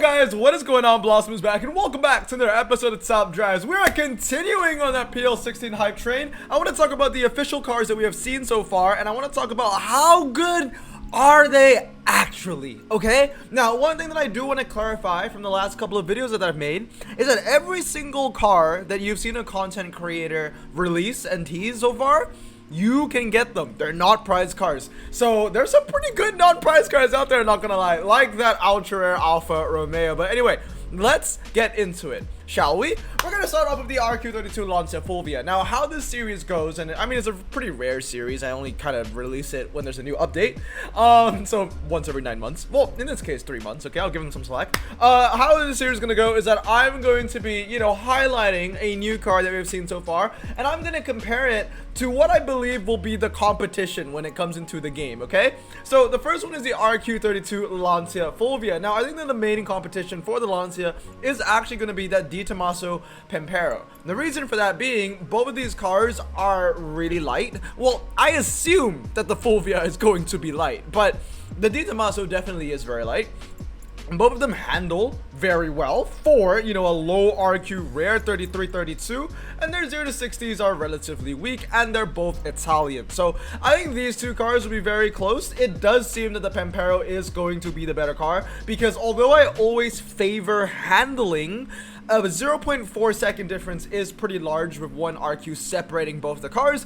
Guys, what is going on? Blossom is back and welcome back to another episode of Top Drives. We are continuing on that PL16 hype train. I want to talk about the official cars that we have seen so far, and I want to talk about how good are they actually, okay? Now, one thing that I do want to clarify from the last couple of videos that I've made is that every single car that you've seen a content creator release and tease so far, you can get them. They're not prize cars. So there's some pretty good non-prize cars out there, not gonna lie, like that ultra rare Alfa Romeo. But anyway, let's get into it, shall we? We're gonna start off with the RQ32 Lancia Fulvia. Now, how this series goes, and I mean, it's a pretty rare series. I only kind of release it when there's a new update. So once every 9 months. Well, in this case, 3 months. Okay, I'll give them some slack. How this series is gonna go is that I'm going to be, highlighting a new car that we've seen so far, and I'm gonna compare it to what I believe will be the competition when it comes into the game, okay? So the first one is the RQ32 Lancia Fulvia. Now, I think that the main competition for the Lancia is actually going to be that Di Tommaso Pampero. The reason for that being, both of these cars are really light. Well, I assume that the Fulvia is going to be light, but the Di Tommaso definitely is very light. Both of them handle very well for, a low RQ rare 3332, and their 0 to 60s are relatively weak, and they're both Italian. So I think these two cars will be very close. It does seem that the Pampero is going to be the better car, because although I always favor handling, a 0.4 second difference is pretty large with one RQ separating both the cars,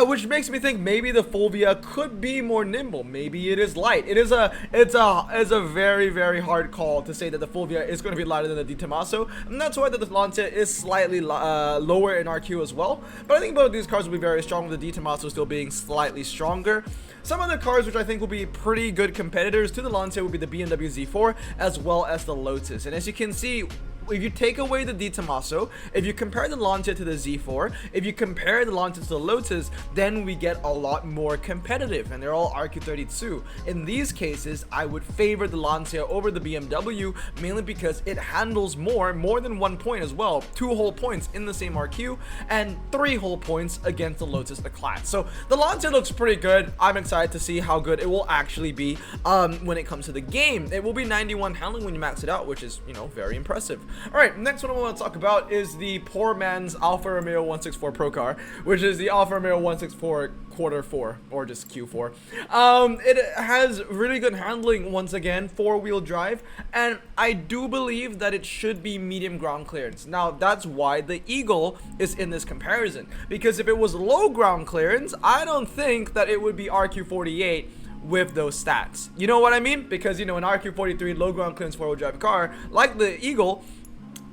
which makes me think maybe the Fulvia could be more nimble. Maybe it is light. It's a very, very hard call to say that the Fulvia is going to be lighter than the Di Tommaso, and that's why the Lancia is slightly lower in RQ as well. But I think both of these cars will be very strong, with the Di Tommaso still being slightly stronger. Some other cars which I think will be pretty good competitors to the Lancia would be the BMW Z4 as well as the Lotus. And as you can see, if you take away the Di Tommaso, if you compare the Lancia to the Z4, if you compare the Lancia to the Lotus, then we get a lot more competitive, and they're all RQ32. In these cases, I would favor the Lancia over the BMW, mainly because it handles more than 1 point as well. 2 whole points in the same RQ, and 3 whole points against the Lotus, the class. So the Lancia looks pretty good. I'm excited to see how good it will actually be when it comes to the game. It will be 91 handling when you max it out, which is, very impressive. Alright, next one I want to talk about is the poor man's Alfa Romeo 164 Pro car, which is the Alfa Romeo 164 quarter 4, or just Q4. It has really good handling, once again, 4-wheel drive, and I do believe that it should be medium ground clearance. Now, that's why the Eagle is in this comparison, because if it was low ground clearance, I don't think that it would be RQ48 with those stats. You know what I mean? Because, an RQ43 low ground clearance 4-wheel drive car, like the Eagle,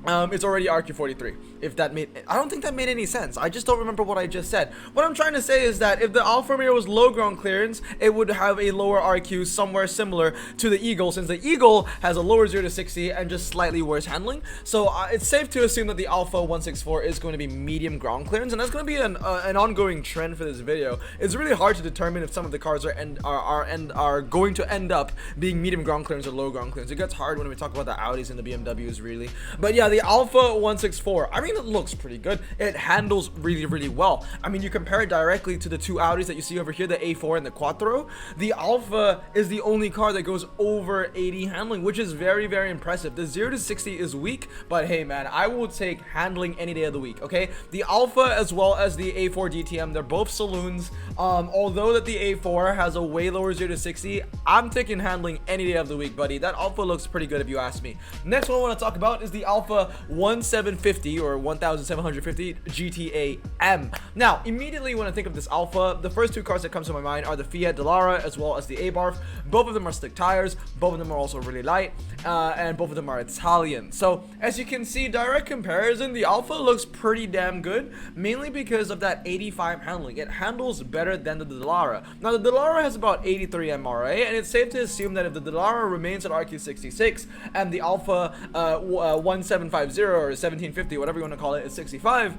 it's already RQ43. If that made, I don't think that made any sense. I just don't remember what I just said. What I'm trying to say is that if the Alfa Romeo was low ground clearance, it would have a lower RQ somewhere similar to the Eagle, since the Eagle has a lower 0 to 60 and just slightly worse handling. So it's safe to assume that the Alfa 164 is going to be medium ground clearance, and that's going to be an ongoing trend for this video. It's really hard to determine if some of the cars are going to end up being medium ground clearance or low ground clearance. It gets hard when we talk about the Audis and the BMWs, really. But yeah, the Alfa 164, I mean, it looks pretty good. It handles really, really well. I mean, you compare it directly to the 2 Audis that you see over here, the A4 and the Quattro. The Alfa is the only car that goes over 80 handling, which is very, very impressive. The 0 to 60 is weak, but hey, man, I will take handling any day of the week, okay? The Alfa as well as the A4 DTM, they're both saloons. Although that the A4 has a way lower 0 to 60, I'm taking handling any day of the week, buddy. That Alfa looks pretty good if you ask me. Next one I want to talk about is the Alfa 1750 or 1750 GTA M. Now, immediately when I think of this Alfa, the first 2 cars that comes to my mind are the Fiat Dallara as well as the Abarth. Both of them are slick tires, both of them are also really light, and both of them are Italian. So as you can see, direct comparison, the Alfa looks pretty damn good, mainly because of that 85 handling. It handles better than the Dallara. Now, the Dallara has about 83 MRA, and it's safe to assume that if the Dallara remains at RQ66 and the Alfa 1750 or 1750, whatever you want to call it, is 65,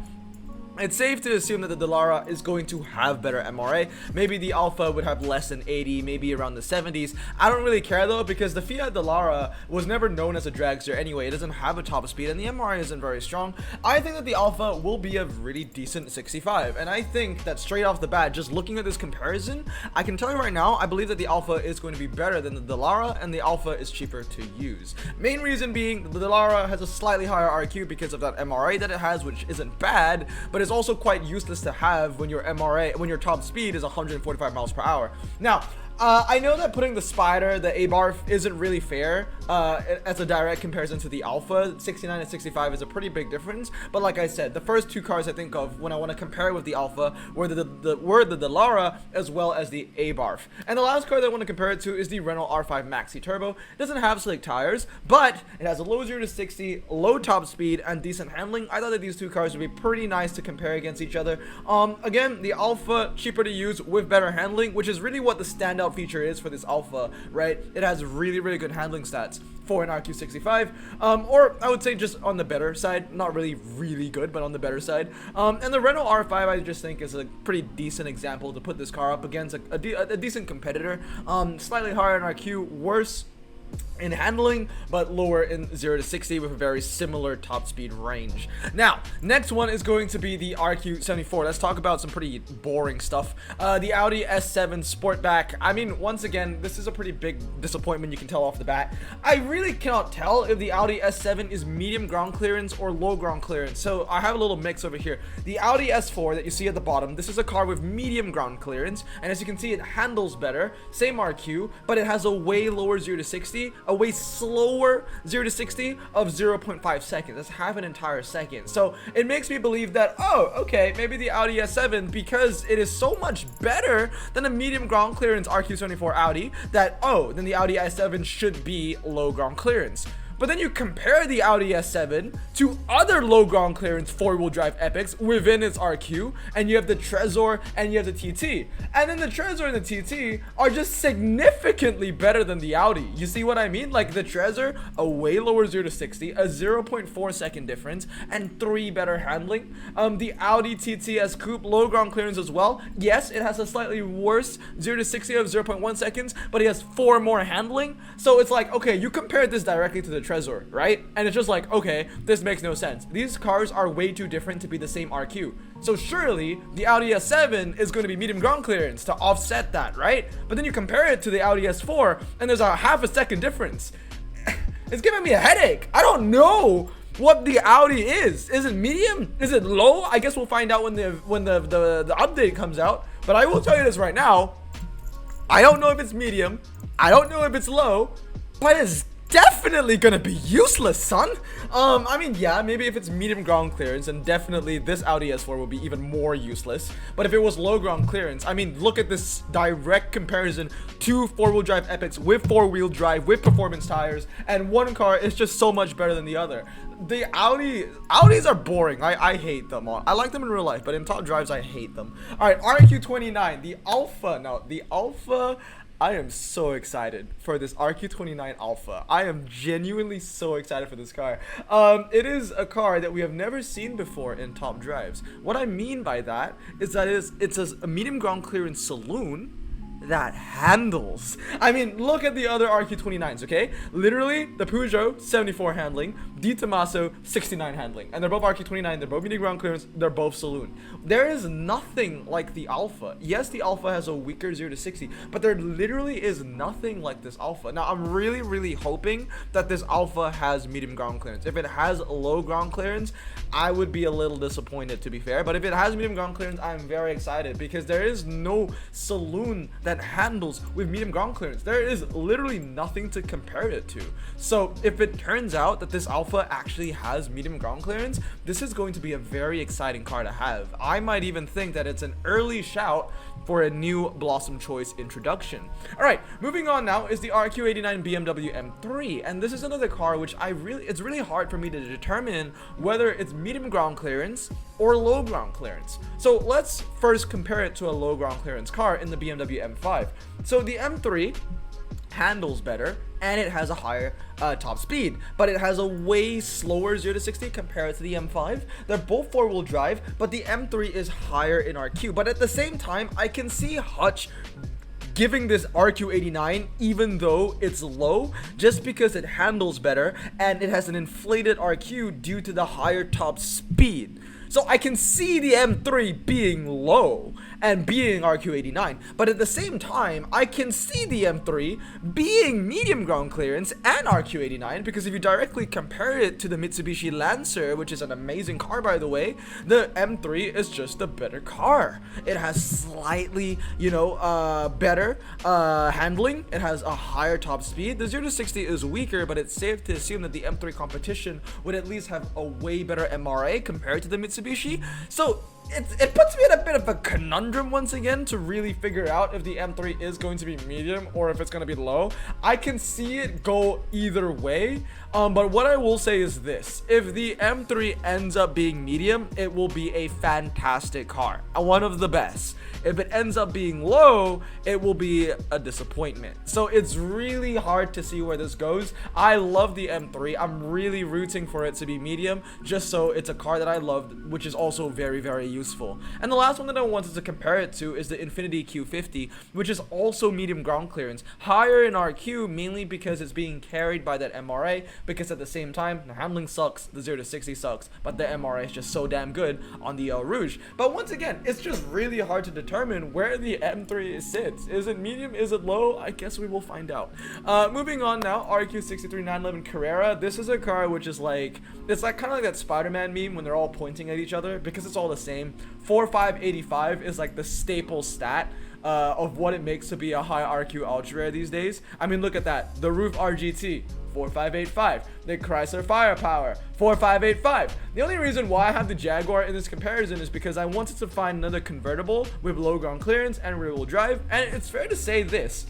it's safe to assume that the Dallara is going to have better MRA. Maybe the Alpha would have less than 80, maybe around the 70s. I don't really care though, because the Fiat Dallara was never known as a dragster anyway. It doesn't have a top speed and the MRA isn't very strong. I think that the Alpha will be a really decent 65, and I think that straight off the bat, just looking at this comparison, I can tell you right now, I believe that the Alpha is going to be better than the Dallara, and the Alpha is cheaper to use. Main reason being, the Dallara has a slightly higher RQ because of that MRA that it has, which isn't bad, but it's also quite useless to have when your top speed is 145 miles per hour. Now, I know that putting the Spider, the A-Barf, isn't really fair as a direct comparison to the Alpha. 69 and 65 is a pretty big difference, but like I said, the first two cars I think of when I want to compare it with the Alpha were the Dallara as well as the A-Barf. And the last car that I want to compare it to is the Renault R5 Maxi Turbo. It doesn't have slick tires, but it has a low 0 to 60, low top speed, and decent handling. I thought that these two cars would be pretty nice to compare against each other. Again, the Alpha, cheaper to use with better handling, which is really what the standout feature is for this Alpha, right? It has really good handling stats for an RQ65, or I would say just on the better side, not really good, but on the better side. And the Renault R5 I just think is a pretty decent example to put this car up against a decent competitor. Slightly higher in RQ, worse in handling, but lower in 0 to 60 with a very similar top speed range. Now, next one is going to be the RQ74. Let's talk about some pretty boring stuff. The Audi S7 Sportback. I mean, once again, this is a pretty big disappointment, you can tell off the bat. I really cannot tell if the Audi S7 is medium ground clearance or low ground clearance, so I have a little mix over here. The Audi S4 that you see at the bottom, this is a car with medium ground clearance, and as you can see, it handles better, same RQ, but it has a way lower 0 to 60, a way slower 0 to 60 of 0.5 seconds. That's half an entire second. So it makes me believe that, oh, okay, maybe the Audi S7, because it is so much better than a medium ground clearance RQ74 Audi, that, oh, then the Audi S7 should be low ground clearance. But then you compare the Audi S7 to other low ground clearance four-wheel drive epics within its RQ, and you have the Trezor and you have the TT. And then the Trezor and the TT are just significantly better than the Audi. You see what I mean? Like the Trezor, a way lower 0 to 60, a 0.4 second difference, and 3 better handling. The Audi TTS Coupe, low ground clearance as well. Yes, it has a slightly worse 0 to 60 of 0.1 seconds, but it has 4 more handling. So it's like, okay, you compare this directly to the Trezor, right? And it's just like, okay, this makes no sense. These cars are way too different to be the same RQ. So surely the Audi S7 is going to be medium ground clearance to offset that, right? But then you compare it to the Audi S4 and there's a half a second difference. It's giving me a headache. I don't know what the Audi is. Is it medium? Is it low? I guess we'll find out when the update comes out. But I will tell you this right now. I don't know if it's medium. I don't know if it's low, but it's definitely gonna be useless, son. I mean, yeah, maybe if it's medium ground clearance, and definitely this Audi S4 will be even more useless. But if it was low ground clearance, I mean, look at this direct comparison to four-wheel drive epics with four-wheel drive with performance tires, and one car is just so much better than the other. The Audis are boring. I hate them. I like them in real life, but in top drives I hate them. All right, RQ29, the Alpha. Now the Alpha, I am so excited for this RQ29 Alpha. I am genuinely so excited for this car. It is a car that we have never seen before in top drives. What I mean by that is that it's a medium ground clearance saloon that handles. I mean, look at the other RQ29s, okay? Literally, the Peugeot 74 handling, Di Tommaso 69 handling, and they're both RQ29, they're both medium ground clearance, they're both saloon. There is nothing like the Alpha. Yes, the Alpha has a weaker 0 to 60, but there literally is nothing like this Alpha. Now, I'm really hoping that this Alpha has medium ground clearance. If it has low ground clearance, I would be a little disappointed, to be fair, but if it has medium ground clearance, I'm very excited, because there is no saloon that handles with medium ground clearance. There is literally nothing to compare it to. So if it turns out that this Alpha actually has medium ground clearance, this is going to be a very exciting car to have. I might even think that it's an early shout for a new Blossom Choice introduction. All right, moving on now is the RQ89 BMW M3, and this is another car which it's really hard for me to determine whether it's medium ground clearance or low ground clearance. So let's first compare it to a low ground clearance car in the BMW M5. So the M3 handles better, and it has a higher top speed, but it has a way slower 0 to 60 compared to the M5. They're both four-wheel drive, but the M3 is higher in RQ. But at the same time, I can see Hutch giving this RQ89 even though it's low, just because it handles better and it has an inflated RQ due to the higher top speed. So I can see the M3 being low and being RQ89, but at the same time, I can see the M3 being medium ground clearance and RQ89, because if you directly compare it to the Mitsubishi Lancer, which is an amazing car by the way, the M3 is just a better car. It has slightly, better handling. It has a higher top speed. The 0 to 60 is weaker, but it's safe to assume that the M3 competition would at least have a way better MRA compared to the Mitsubishi. So it puts me in a bit of a conundrum once again to really figure out if the M3 is going to be medium or if it's going to be low. I can see it go either way, but what I will say is this: if the M3 ends up being medium, it will be a fantastic car, one of the best. If it ends up being low, it will be a disappointment. So it's really hard to see where this goes. I love the M3. I'm really rooting for it to be medium, just so it's a car that I loved, which is also very, very useful. And the last one that I wanted to compare it to is the Infiniti Q50, which is also medium ground clearance, higher in RQ, mainly because it's being carried by that MRA, because at the same time, the handling sucks, the 0 to 60 sucks, but the MRA is just so damn good on the Eau Rouge. But once again, it's just really hard to determine where the M3 sits. Is it medium? Is it low? I guess we will find out. Moving on now, RQ63 911 Carrera. This is a car which is like, it's like kind of like that Spider-Man meme when they're all pointing at each other, because it's all the same. 4585 is like the staple stat of what it makes to be a high RQ ultra rare these days. I mean, look at that. The Roof RGT, 4585. The Chrysler Firepower, 4585. The only reason why I have the Jaguar in this comparison is because I wanted to find another convertible with low ground clearance and rear wheel drive, and it's fair to say this: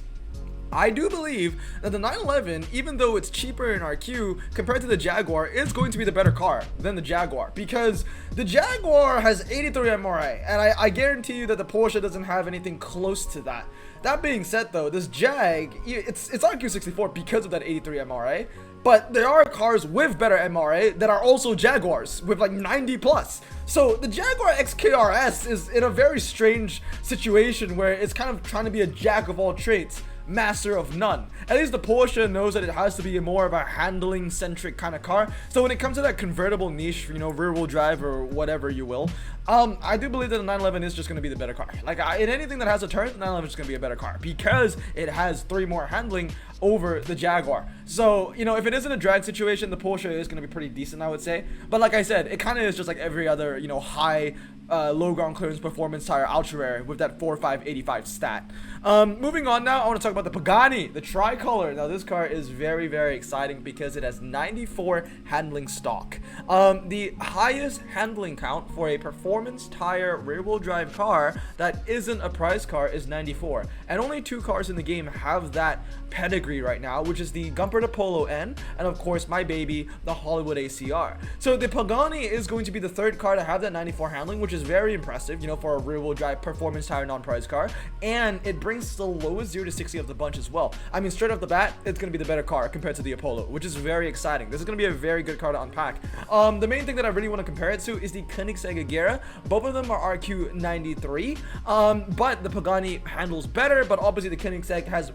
I do believe that the 911, even though it's cheaper in RQ compared to the Jaguar, is going to be the better car than the Jaguar, because the Jaguar has 83 MRA, and I guarantee you that the Porsche doesn't have anything close to that. That being said though, this Jag, it's RQ64 because of that 83 MRA, but there are cars with better MRA that are also Jaguars with like 90 plus. So the Jaguar XKRS is in a very strange situation where it's kind of trying to be a jack of all trades, master of none. At least the Porsche knows that it has to be more of a handling centric kind of car. So when it comes to that convertible niche, rear wheel drive or whatever you will, I do believe that the 911 is just going to be the better car. Like in anything that has a turn, the 911 is going to be a better car because it has 3 more handling over the Jaguar. So, if it isn't a drag situation, the Porsche is going to be pretty decent, I would say. But like I said, it kind of is just like every other, high low ground clearance performance tire ultra rare with that 4585 stat. Moving on now, I want to talk about the Pagani, the tricolor. Now this car is very, very exciting because it has 94 handling stock. The highest handling count for a performance tire rear wheel drive car that isn't a prize car is 94, and only 2 cars in the game have that pedigree right now, which is the Gumpert Apollo N and of course my baby, the Hollywood ACR. So the Pagani is going to be the 3rd car to have that 94 handling, which is very impressive, for a rear wheel drive performance tire non-prize car, and it brings the lowest 0 to 60 of the bunch as well. I mean, straight off the bat, it's going to be the better car compared to the Apollo, which is very exciting. This is going to be a very good car to unpack. The main thing that I really want to compare it to is the Koenigsegg Agera. Both of them are RQ93, but the Pagani handles better, but obviously the Koenigsegg has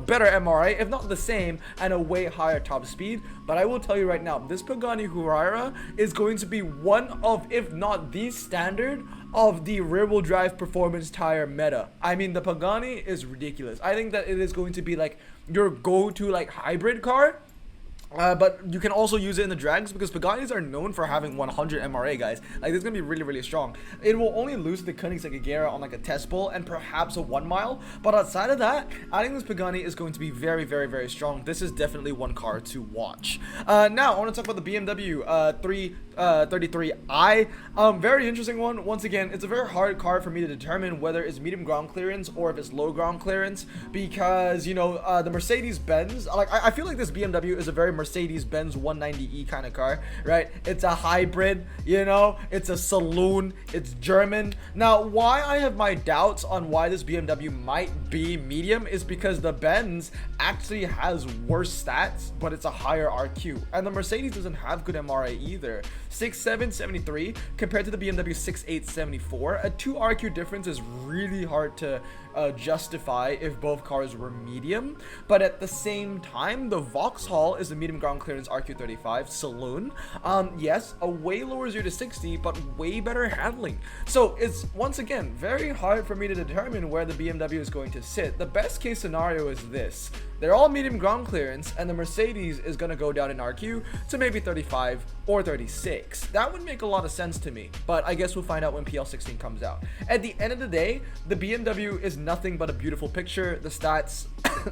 better MRA, if not the same, and a way higher top speed. But I will tell you right now, this Pagani Huayra is going to be one of, if not the standard of the rear wheel drive performance tire meta. I mean, the Pagani is ridiculous. I think that it is going to be like your go-to like hybrid car. But you can also use it in the drags because Paganis are known for having 100 MRA, guys. Like, this is going to be really, really strong. It will only lose the Koenigsegg Agera on like a test bowl and perhaps a 1 mile. But outside of that, I think this Pagani is going to be very, very, very strong. This is definitely one car to watch. Now, I want to talk about the BMW 333i. Very interesting one. Once again, it's a very hard car for me to determine whether it's medium ground clearance or if it's low ground clearance because, the Mercedes-Benz, like, I feel like this BMW is a very Mercedes-Benz 190e kind of car, right? It's a hybrid, you know, it's a saloon, it's German. Now, why I have my doubts on why this BMW might be medium is because the Benz actually has worse stats, but it's a higher RQ, and the Mercedes doesn't have good MRA either. 6.773 compared to the BMW 6.874. A 2 RQ difference is really hard to justify if both cars were medium, but at the same time, the Vauxhall is a medium ground clearance RQ35 saloon. Yes, a way lower 0 to 60, but way better handling. So it's once again very hard for me to determine where the BMW is going to sit. The best case scenario is this: they're all medium ground clearance, and the Mercedes is going to go down in RQ to maybe 35 or 36. That would make a lot of sense to me, but I guess we'll find out when PL16 comes out. At the end of the day, the BMW is nothing but a beautiful picture. The stats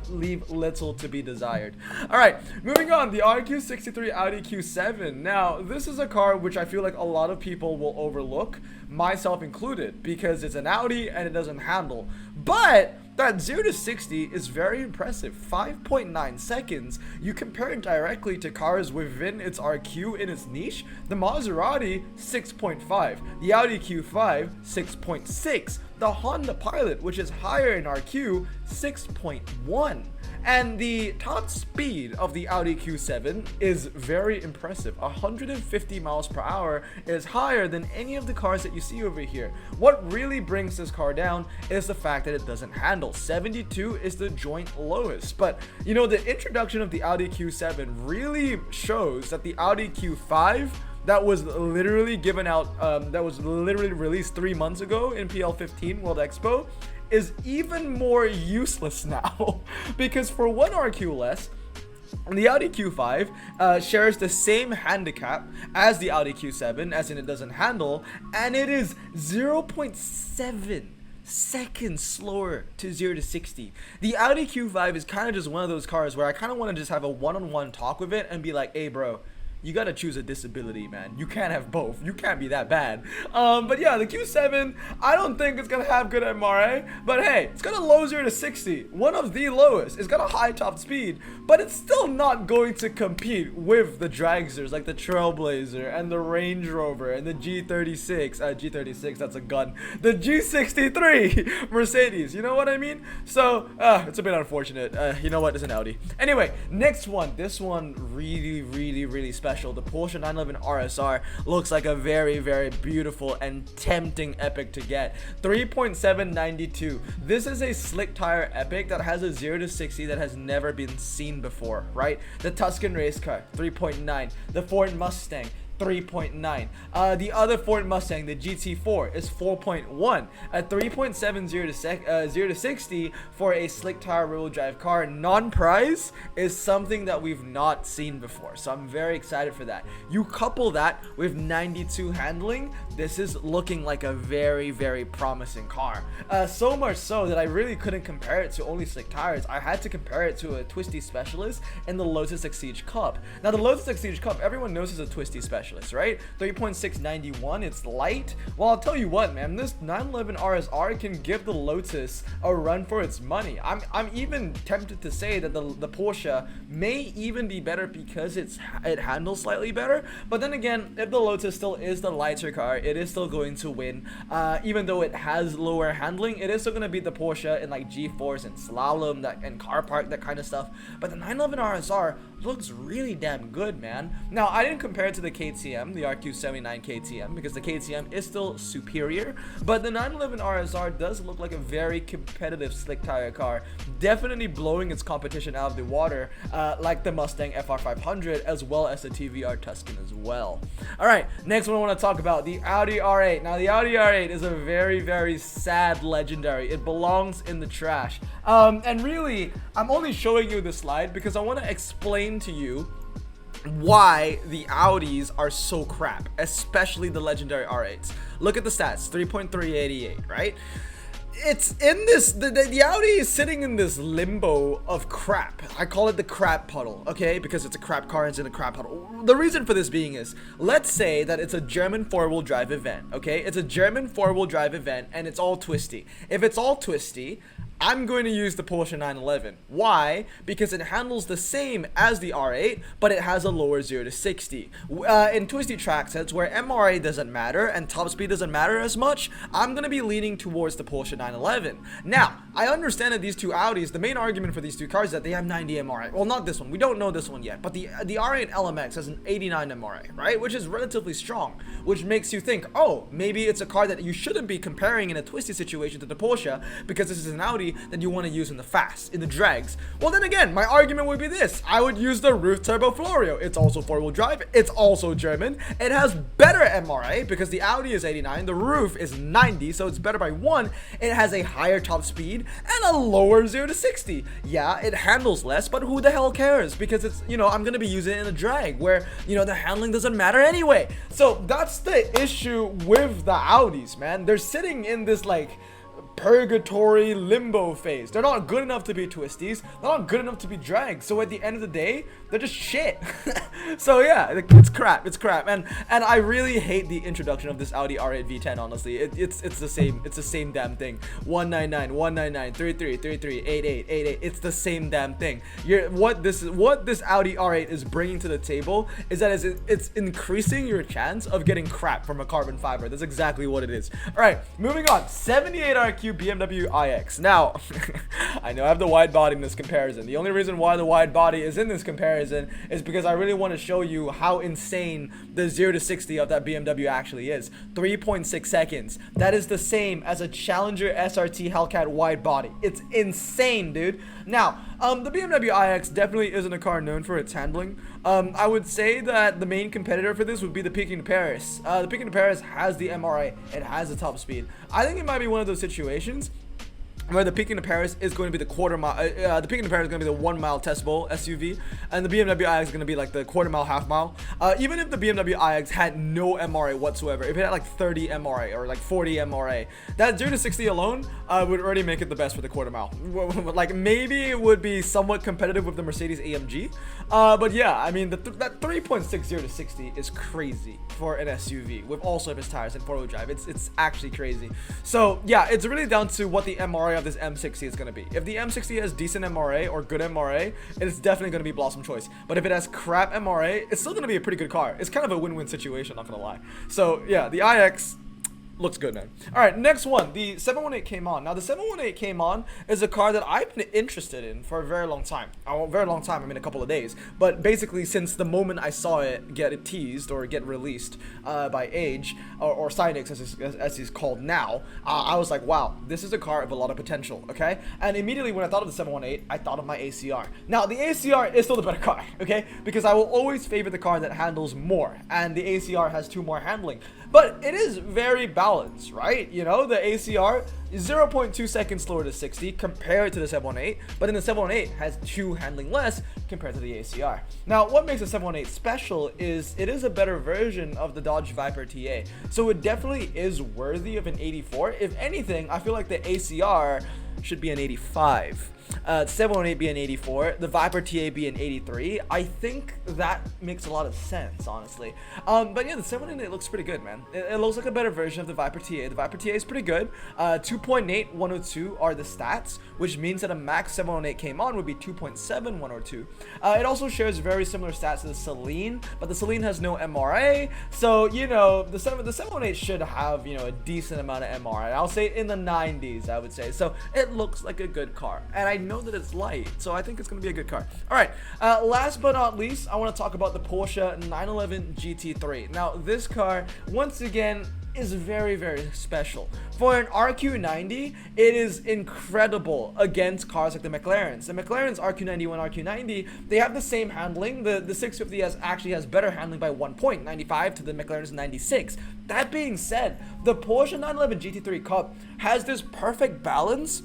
leave little to be desired. All right, moving on, the RQ63 Audi Q7. Now, this is a car which I feel like a lot of people will overlook, myself included, because it's an Audi and it doesn't handle. But that 0 to 60 is very impressive. 5.9 seconds. You compare it directly to cars within its RQ in its niche. The Maserati, 6.5. The Audi Q5, 6.6. The Honda Pilot, which is higher in RQ, 6.1. And the top speed of the Audi Q7 is very impressive. 150 miles per hour is higher than any of the cars that you see over here. What really brings this car down is the fact that it doesn't handle. 72 is the joint lowest. But, you know, the introduction of the Audi Q7 really shows that the Audi Q5 that was literally given out, that was literally released 3 months ago in PL15 World Expo, is even more useless now. Because for 1 RQ less, the Audi Q5 shares the same handicap as the Audi Q7, as in it doesn't handle, and it is 0.7 seconds slower to 0 to 60. The Audi Q5 is kind of just one of those cars where I kind of want to just have a one-on-one talk with it and be like, hey bro, you gotta choose a disability, man. You can't have both. You can't be that bad. But yeah, the Q7, I don't think it's gonna have good MRA, but hey, it's got a low 0 to 60, one of the lowest. It's got a high top speed, but it's still not going to compete with the dragsters like the Trailblazer and the Range Rover and the G36. G36, that's a gun. The G63 Mercedes, you know what I mean? So, it's a bit unfortunate. You know what? It's an Audi. Anyway, next one. This one really special. The Porsche 911 RSR looks like a very beautiful and tempting epic to get. 3.792. This is a slick tire epic that has a 0 to 60 that has never been seen before, right? The Tuscan race car, 3.9. The Ford Mustang, 3.9. The other Ford Mustang, the GT4, is 4.1. A 3.70 to 0 to 60 for a slick tire rear-wheel drive car non-price is something that we've not seen before. So I'm very excited for that. You couple that with 92 handling, this is looking like a very promising car. So much so that I really couldn't compare it to only slick tires. I had to compare it to a twisty specialist in the Lotus Exige Cup. Now the Lotus Exige Cup, everyone knows is a twisty specialist, right? 3.691, it's light. Well, I'll tell you what, man, this 911 RSR can give the Lotus a run for its money. I'm even tempted to say that the Porsche may even be better because it handles slightly better. But then again, if the Lotus still is the lighter car, it is still going to win. Even though it has lower handling, it is still going to beat the Porsche in like G-force and slalom and car park, that kind of stuff. But the 911 RSR looks really damn good, man. Now, I didn't compare it to the KTM, the RQ79 KTM, because the KTM is still superior, but the 911 RSR does look like a very competitive slick tire car, definitely blowing its competition out of the water, like the Mustang FR500 as well as the TVR Tuscan as well. All right, next one I want to talk about, the Audi R8. Now, the Audi R8 is a very sad legendary. It belongs in the trash. And really, I'm only showing you this slide because I want to explain to you why the Audis are so crap, especially the legendary R8s. Look at the stats, 3.388, right? It's in this, the Audi is sitting in this limbo of crap. I call it the crap puddle, okay? Because it's a crap car and it's in a crap puddle. The reason for this being is, let's say that it's a German four-wheel drive event, okay? It's a German four-wheel drive event and it's all twisty. If it's all twisty, I'm going to use the Porsche 911. Why? Because it handles the same as the R8, but it has a lower 0 to 60. In twisty track sets where MRA doesn't matter and top speed doesn't matter as much, I'm going to be leaning towards the Porsche 911. Now, I understand that these two Audis, the main argument for these two cars is that they have 90 MRA. Well, not this one. We don't know this one yet, but the R8 LMX has an 89 MRA, right? Which is relatively strong, which makes you think, oh, maybe it's a car that you shouldn't be comparing in a twisty situation to the Porsche because this is an Audi that you want to use in the fast, in the drags. Well, then again, my argument would be this. I would use the roof turbo Florio. It's also four-wheel drive. It's also German. It has better MRA because the Audi is 89. The roof is 90, so it's better by 1. It has a higher top speed and a lower 0 to 60. Yeah, it handles less, but who the hell cares? Because it's, you know, I'm going to be using it in a drag where, you know, the handling doesn't matter anyway. So that's the issue with the Audis, man. They're sitting in this, like, purgatory limbo phase. They're not good enough to be twisties. They're not good enough to be drags. So at the end of the day, they're just shit. So yeah, it's crap. It's crap. And I really hate the introduction of this Audi R8 V10. Honestly, it's the same. It's the same damn thing. 199, 199, 33, 33, 88, 88. It's the same damn thing. What this Audi R8 is bringing to the table is that it's increasing your chance of getting crap from a carbon fiber. That's exactly what it is. All right, moving on. 78 RQ BMW iX. Now, I know I have the wide body in this comparison. The only reason why the wide body is in this comparison is because I really want to show you how insane the 0 to 60 of that BMW actually is. 3.6 seconds. That is the same as a Challenger SRT Hellcat wide body. It's insane, dude. Now, the BMW iX definitely isn't a car known for its handling. I would say that the main competitor for this would be the Peking Paris. The Peking Paris has the MRA. It has the top speed. I think it might be one of those situations where the Peking Paris is going to be the quarter mile, the Peking Paris is going to be the 1 mile testable SUV, and the BMW iX is going to be like the quarter mile, half mile. Even if the BMW iX had no MRA whatsoever, if it had like 30 MRA or like 40 MRA, that 0 to 60 alone would already make it the best for the quarter mile. Like maybe it would be somewhat competitive with the Mercedes AMG, but yeah, I mean that 3.6 0 to 60 is crazy for an SUV with all surface tires and four-wheel drive. It's actually crazy. So yeah, it's really down to what the MRA of this M60 is going to be. If the M60 has decent MRA or good MRA, it's definitely going to be Blossom choice. But if it has crap MRA, it's still going to be a pretty good car. It's kind of a win-win situation, not going to lie. So yeah, the iX looks good, man. All right, next one, the 718 Cayman. Now, the 718 Cayman is a car that I've been interested in for a very long time. A very long time, I mean a couple of days. But basically, since the moment I saw it get teased or get released by Age, or Cynix as he's called now, I was like, wow, this is a car of a lot of potential, okay? And immediately when I thought of the 718, I thought of my ACR. Now, the ACR is still the better car, okay? Because I will always favor the car that handles more, and the ACR has 2 more handling. But it is very balanced, right? You know, the ACR is 0.2 seconds slower to 60 compared to the 718, but then the 718 has 2 handling less compared to the ACR. Now, what makes the 718 special is it is a better version of the Dodge Viper TA, so it definitely is worthy of an 84. If anything, I feel like the ACR should be an 85. 718 be an 84, the Viper TA be an 83. I think that makes a lot of sense, honestly. But yeah, the 718 looks pretty good, man. It looks like a better version of the Viper TA. The Viper TA is pretty good. 2.8 102 are the stats, which means that a max 718 Cayman would be 2.7 102. It also shares very similar stats to the Celine, but the Celine has no MRA, so you know the 718 should have, you know, a decent amount of MRA. I'll say in the 90s, I would say. So it looks like a good car, and I know that it's light, so I think it's going to be a good car. All right, last but not least, I want to talk about the Porsche 911 GT3. Now, this car, once again, is very, very special. For an RQ90, it is incredible against cars like the McLarens. The McLaren's RQ91, RQ90, they have the same handling. The 650S actually has better handling by 1 point, 95 to the McLaren's 96. That being said, the Porsche 911 GT3 Cup has this perfect balance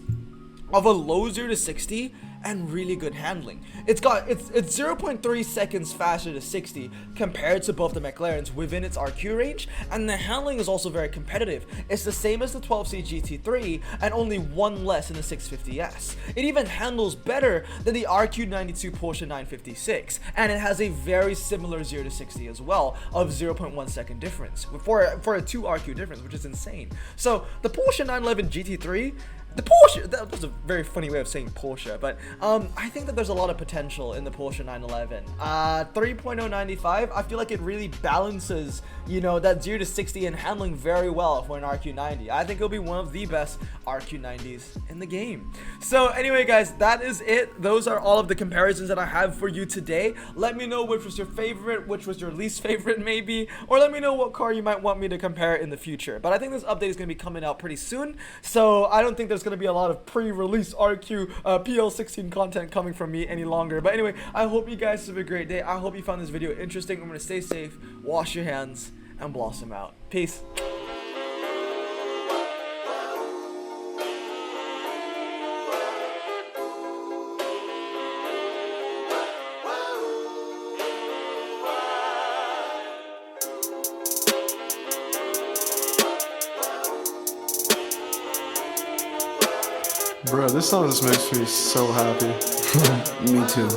of a low 0 to 60 and really good handling. It's 0.3 seconds faster to 60 compared to both the McLarens within its RQ range, and the handling is also very competitive. It's the same as the 12C GT3 and only 1 less than the 650S. It even handles better than the RQ92 Porsche 956, and it has a very similar 0 to 60 as well of 0.1 second difference for a 2 RQ difference, which is insane. So the Porsche 911 GT3 the Porsche, that was a very funny way of saying Porsche, but I think that there's a lot of potential in the Porsche 911. 3.095, I feel like it really balances, you know, that 0 to 60 and handling very well for an RQ90. I think it'll be one of the best RQ90s in the game. So anyway, guys, that is it. Those are all of the comparisons that I have for you today. Let me know which was your favorite, which was your least favorite maybe, or let me know what car you might want me to compare in the future. But I think this update is going to be coming out pretty soon, so I don't think there's going to be a lot of pre-release RQ PL16 content coming from me any longer. But anyway, I hope you guys have a great day. I hope you found this video interesting. I'm going to stay safe, wash your hands, and blossom out. Peace. Bro, this song just makes me so happy. Me too.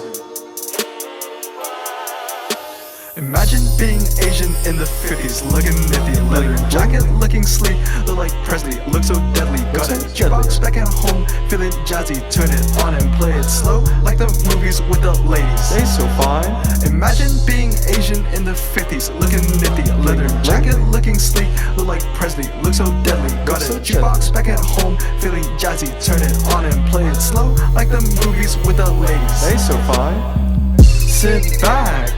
Imagine being Asian in the 50s, looking nifty, leather jacket, looking sleek, look like Presley, look so deadly. Got a jukebox back at home, feeling jazzy, turn it on and play it slow, like the movies with the ladies. They so fine. Imagine being Asian in the 50s, looking nifty, leather jacket, looking sleek, look like Presley, look so deadly. Got a jukebox back at home, feeling jazzy, turn it on and play it slow, like the movies with the ladies. They so fine. Sit back,